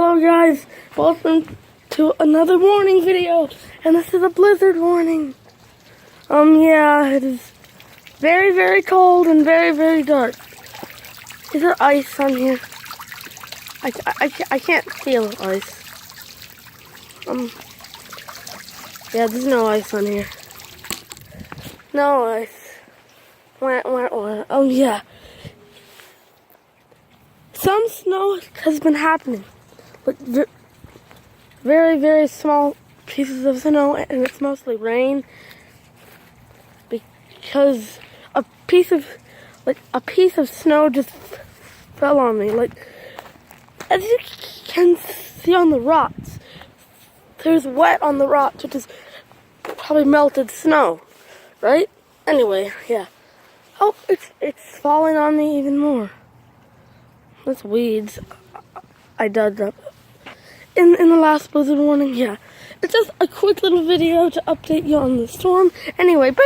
Hello guys, welcome to another warning video, and this is a blizzard warning. Yeah, it is very, very cold and very, very dark. Is there ice on here? I can't feel ice. Yeah, there's no ice on here. No ice. Wah. Oh yeah. Some snow has been happening, but very, very small pieces of snow, and it's mostly rain. Because a piece of snow just fell on me. Like, as you can see on the rocks, there's wet on the rocks, which is probably melted snow, right? Anyway, yeah. Oh, it's falling on me even more. That's weeds I dug up in the last blizzard warning. Yeah, it's just a quick little video to update you on the storm. Anyway, bye.